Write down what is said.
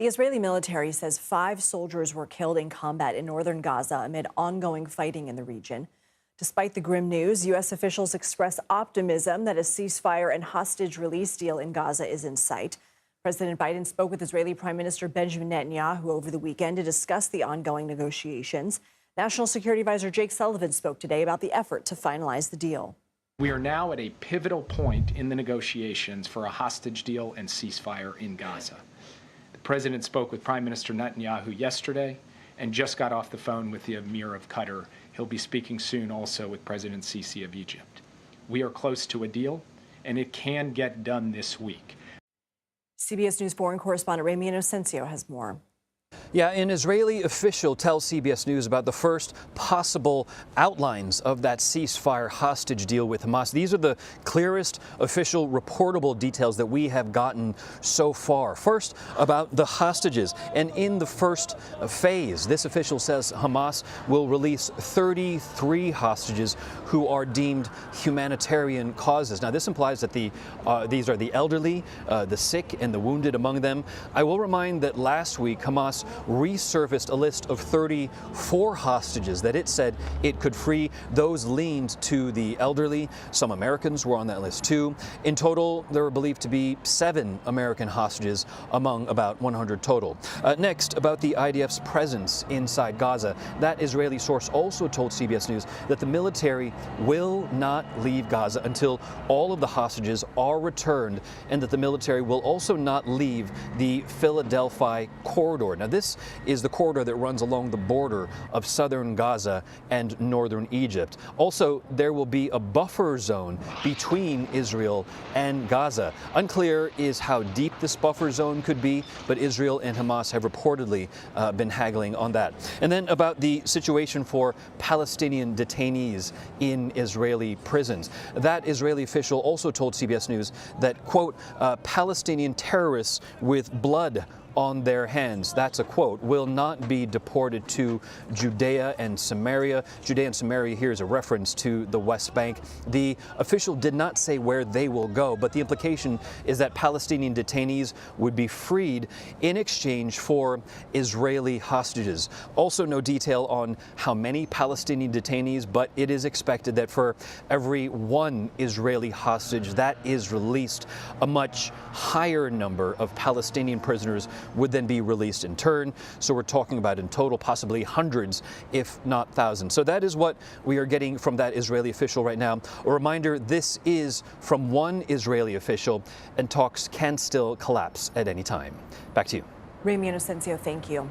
The Israeli military says 5 soldiers were killed in combat in northern Gaza amid ongoing fighting in the region. Despite the grim news, U.S. officials express optimism that a ceasefire and hostage release deal in Gaza is in sight. President Biden spoke with Israeli Prime Minister Benjamin Netanyahu over the weekend to discuss the ongoing negotiations. National Security Advisor Jake Sullivan spoke today about the effort to finalize the deal. We are now at a pivotal point in the negotiations for a hostage deal and ceasefire in Gaza. The president spoke with Prime Minister Netanyahu yesterday and just got off the phone with the Emir of Qatar. He'll be speaking soon also with President Sisi of Egypt. We are close to a deal, and it can get done this week. CBS News foreign correspondent Ramy Inocencio has more. Yeah, an Israeli official tells CBS News about the first possible outlines of that ceasefire hostage deal with Hamas. These are the clearest official reportable details that we have gotten so far. First, about the hostages. And in the first phase, this official says Hamas will release 33 hostages who are deemed humanitarian causes. Now, this implies that these are the elderly, the sick, and the wounded among them. I will remind that last week, Hamas resurfaced a list of 34 hostages that it said it could free. Those leaned to the elderly. Some Americans were on that list too. In total, there were believed to be 7 American hostages among about 100 total. Next, about the IDF's presence inside Gaza. That Israeli source also told CBS News that the military will not leave Gaza until all of the hostages are returned, and that the military will also not leave the Philadelphia corridor. Now, this is the corridor that runs along the border of southern Gaza and northern Egypt. Also, there will be a buffer zone between Israel and Gaza. Unclear is how deep this buffer zone could be, but Israel and Hamas have reportedly been haggling on that. And then about the situation for Palestinian detainees in Israeli prisons. That Israeli official also told CBS News that, quote, Palestinian terrorists with blood on their hands, that's a quote, will not be deported to Judea and Samaria. Judea and Samaria here is a reference to the West Bank. The official did not say where they will go, but the implication is that Palestinian detainees would be freed in exchange for Israeli hostages. Also, no detail on how many Palestinian detainees, but it is expected that for every 1 Israeli hostage that is released, a much higher number of Palestinian prisoners would then be released in turn. So we're talking about in total possibly hundreds, if not thousands. So that is what we are getting from that Israeli official right now. A reminder, this is from one Israeli official, and talks can still collapse at any time. Back to you. Ramy Inocencio, thank you.